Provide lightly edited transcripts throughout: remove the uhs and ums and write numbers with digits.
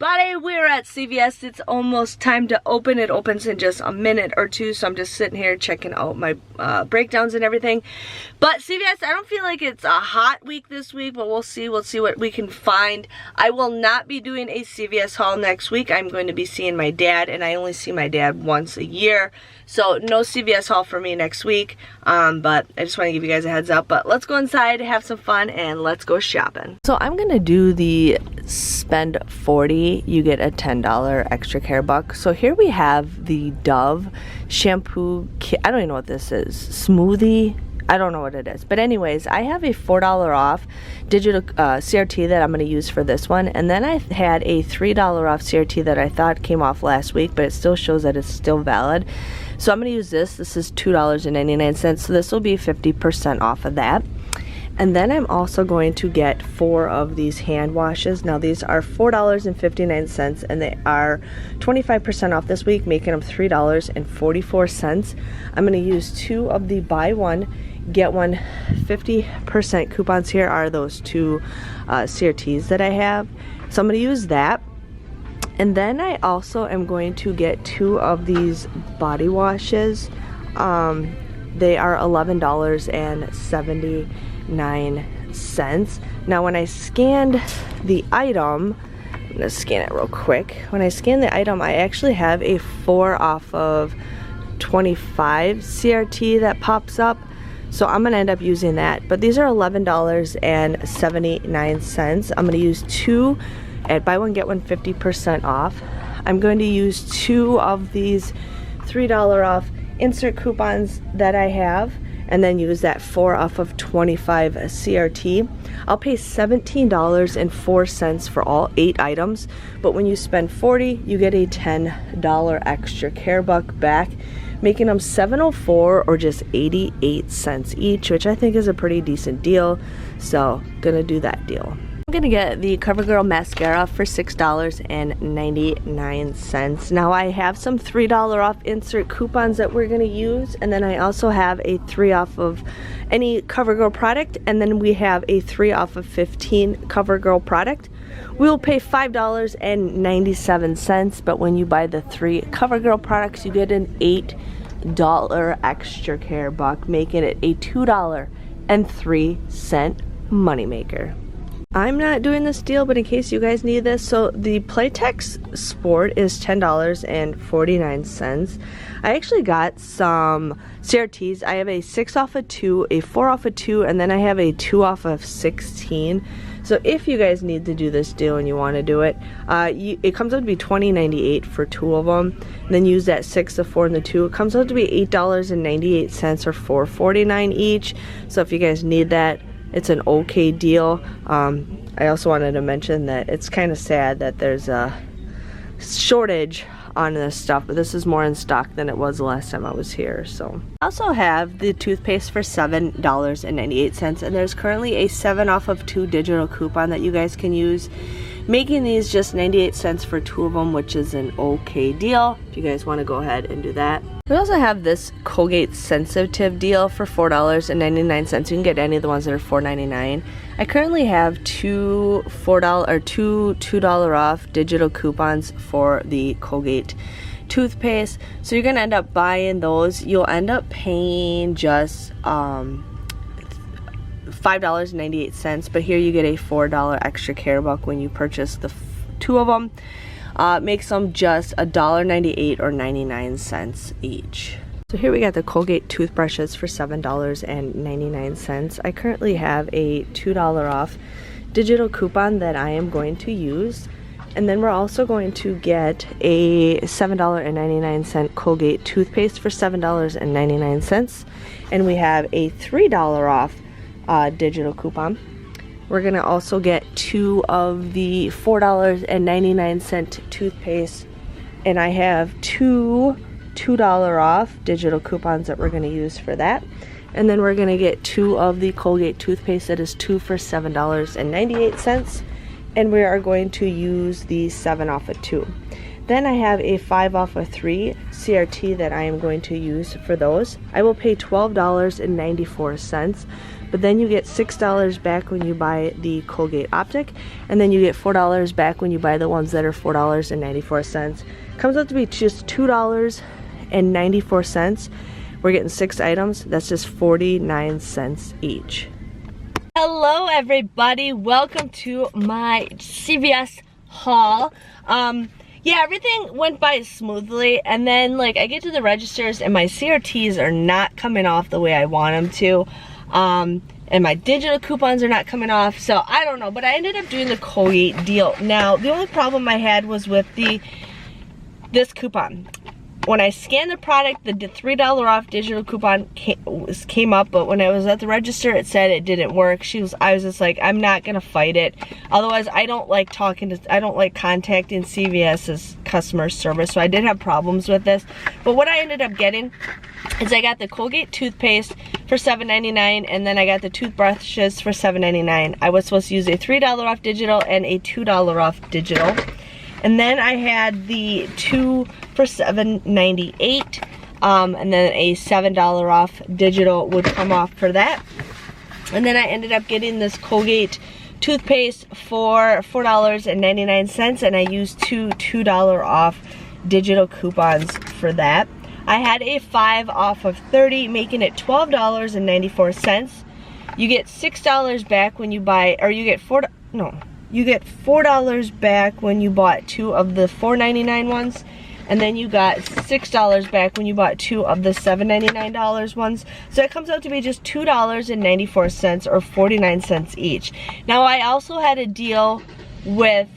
everybody, we're at CVS. It's almost time to open. It opens in just a minute or two, so I'm just sitting here checking out my breakdowns and everything. But CVS, I don't feel like it's a hot week this week, but we'll see what we can find. I will not be doing a CVS haul next week. I'm going to be seeing my dad, and I only see my dad once a year, so no CVS haul for me next week. But I just want to give you guys a heads up. But let's go inside, have some fun, and let's go shopping. So I'm gonna do the spend $40, you get a $10 extra care buck. So here we have the Dove shampoo kit. I don't even know what this is. Smoothie? I don't know what it is. But anyways, I have a $4 off digital CRT that I'm going to use for this one. And then I had a $3 off CRT that I thought came off last week, but it still shows that it's still valid. So I'm going to use this. This is $2.99. So this will be 50% off of that. And then I'm also going to get 4 of these hand washes. Now these are $4.59 and they are 25% off this week, making them $3.44. I'm going to use 2 of the buy one, get one 50% coupons. Here are those 2 CRTs that I have. So I'm going to use that. And then I also am going to get 2 of these body washes. They are $11.79. Now when I scanned the item, I'm gonna scan it real quick. When I scan the item, I actually have a 4 off of 25 CRT that pops up, so I'm gonna end up using that. But these are $11.79. I'm gonna use 2 at buy one get one 50% off. I'm going to use 2 of these $3 off insert coupons that I have, and then use that 4 off of 25 CRT. I'll pay $17.04 for all 8 items, but when you spend $40, you get a $10 extra care buck back, making them $7.04 or just 88 cents each, which I think is a pretty decent deal. So gonna do that deal. I'm gonna get the Covergirl mascara for $6.99. Now I have some $3 off insert coupons that we're gonna use, and then I also have a 3 off of any Covergirl product, and then we have a 3 off of 15 Covergirl product. We'll pay $5.97, but when you buy the 3 Covergirl products, you get an $8 extra care buck, making it a $2.03 moneymaker. I'm not doing this deal, but in case you guys need this, so the Playtex Sport is $10.49. I actually got some CRTs. I have a 6 off of 2, a 4 off of 2, and then I have a 2 off of 16. So if you guys need to do this deal and you want to do it, it comes out to be $20.98 for 2 of them. And then use that 6, the 4, and the 2. It comes out to be $8.98 or $4.49 each. So if you guys need that, it's an okay deal. I also wanted to mention that it's kind of sad that there's a shortage on this stuff, but this is more in stock than it was the last time I was here. So I also have the toothpaste for $7.98, and there's currently a 7 off of 2 digital coupon that you guys can use, making these just 98 cents for 2 of them, which is an okay deal if you guys want to go ahead and do that. We also have this Colgate sensitive deal for $4.99. You can get any of the ones that are $4.99. I currently have 2 $2 off digital coupons for the Colgate toothpaste. So you're gonna end up buying those. You'll end up paying just $5.98, but here you get a $4 extra care buck when you purchase the 2 of them. Makes them just $1.98 or 99 cents each. So here we got the Colgate toothbrushes for $7.99. I currently have a $2 off digital coupon that I am going to use. And then we're also going to get a $7.99 Colgate toothpaste for $7.99. And we have a $3 off digital coupon. We're gonna also get 2 of the $4.99 toothpaste, and I have 2 $2 off digital coupons that we're gonna use for that. And then we're gonna get 2 of the Colgate toothpaste, that is 2 for $7.98, and we are going to use the 7 off of 2. Then I have a 5 off of 3 CRT that I am going to use for those. I will pay $12.94, but then you get $6 back when you buy the Colgate Optic, and then you get $4 back when you buy the ones that are $4.94. Comes out to be just $2.94. We're getting 6 items. That's just 49 cents each. Hello everybody, welcome to my CVS haul. Yeah, everything went by smoothly, and then like I get to the registers and my CRTs are not coming off the way I want them to, and my digital coupons are not coming off, so I don't know, but I ended up doing the Colgate deal. Now the only problem I had was with this coupon. When I scanned the product, the $3 off digital coupon came up, but when I was at the register, it said it didn't work. I was just like, I'm not gonna fight it. Otherwise, I don't like contacting CVS's customer service, so I did have problems with this. But what I ended up getting is I got the Colgate toothpaste for $7.99, and then I got the toothbrushes for $7.99. I was supposed to use a $3 off digital and a $2 off digital. And then I had the 2 for $7.98, and then a $7 off digital would come off for that. And then I ended up getting this Colgate toothpaste for $4.99, and I used two $2 off digital coupons for that. I had a 5 off of 30, making it $12.94. You get $6 back when you buy, or you get you get $4 back when you bought 2 of the $4.99 ones, and then you got $6 back when you bought 2 of the $7.99 ones. So it comes out to be just $2.94 or 49 cents each. Now I also had a deal with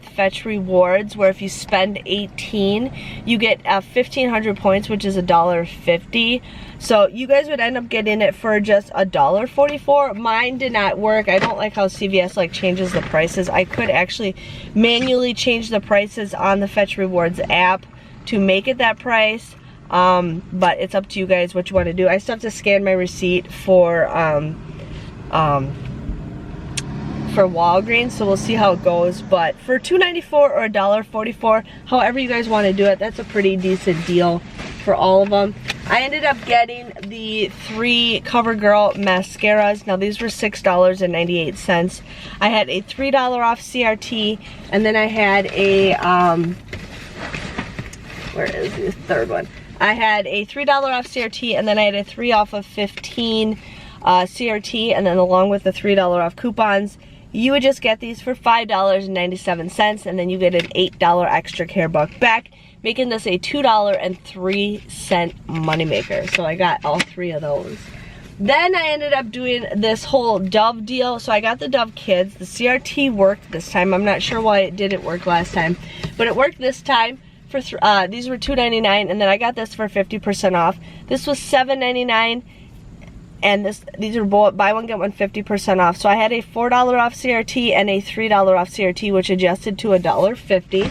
Fetch Rewards, where if you spend 18, you get 1,500 points, which is $1.50. So you guys would end up getting it for just $1.44. Mine did not work. I don't like how CVS like changes the prices. I could actually manually change the prices on the Fetch Rewards app to make it that price. But it's up to you guys what you want to do. I still have to scan my receipt for Walgreens, so we'll see how it goes. But for $2.94 or $1.44, however you guys want to do it, that's a pretty decent deal for all of them. I ended up getting the 3 Covergirl mascaras. Now these were $6.98. I had a $3 off CRT, and then I had a where is the third one? I had a $3 off CRT, and then I had a 3 off of 15 CRT, and then along with the $3 off coupons, you would just get these for $5.97, and then you get an $8 extra care buck back, making this a $2.03 moneymaker. So I got all 3 of those. Then I ended up doing this whole Dove deal. So I got the Dove Kids. The CRT worked this time. I'm not sure why it didn't work last time, but it worked this time. For these were $2.99, and then I got this for 50% off. This was $7.99. And these are both buy one get one 50% off. So I had a $4 off CRT and a $3 off CRT, which adjusted to $1.50.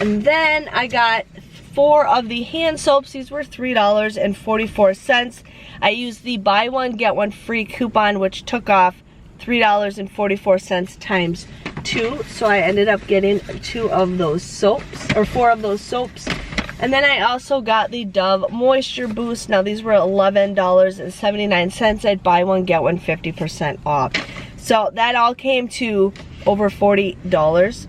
And then I got 4 of the hand soaps. These were $3.44. I used the buy one get one free coupon, which took off $3.44 times 2. So I ended up getting 2 of those soaps, or 4 of those soaps. And then I also got the Dove Moisture Boost. Now these were $11.79. I'd buy one, get one 50% off. So that all came to over $40.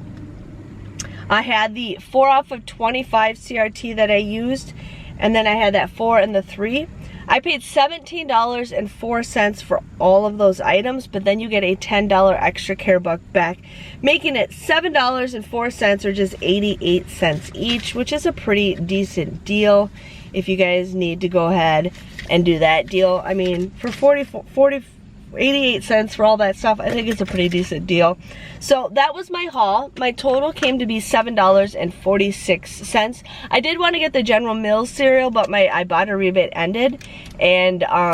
I had the 4 off of 25 CRT that I used, and then I had that 4 and the 3. I paid $17.04 for all of those items, but then you get a $10 extra care buck back, making it $7.04 or just 88 cents each, which is a pretty decent deal if you guys need to go ahead and do that deal. I mean, for 88 cents for all that stuff, I think it's a pretty decent deal. So that was my haul. My total came to be $7.46. I did want to get the General Mills cereal, but I bought a rebate ended, and I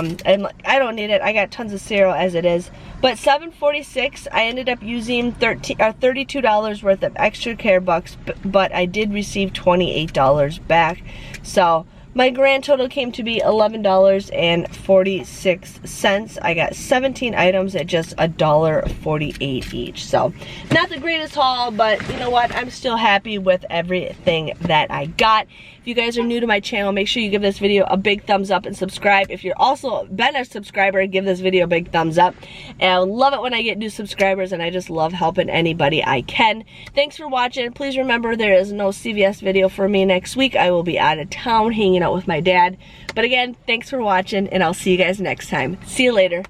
don't need it. I got tons of cereal as it is. But $7.46, I ended up using $32 worth of extra care bucks, but I did receive $28 back. So my grand total came to be $11.46. I got 17 items at just $1.48 each. So not the greatest haul, but you know what? I'm still happy with everything that I got. If you guys are new to my channel, make sure you give this video a big thumbs up and subscribe. If you're also been a subscriber, give this video a big thumbs up. And I love it when I get new subscribers, and I just love helping anybody I can. Thanks for watching. Please remember there is no CVS video for me next week. I will be out of town hanging out with my dad. But again, thanks for watching, and I'll see you guys next time. See you later.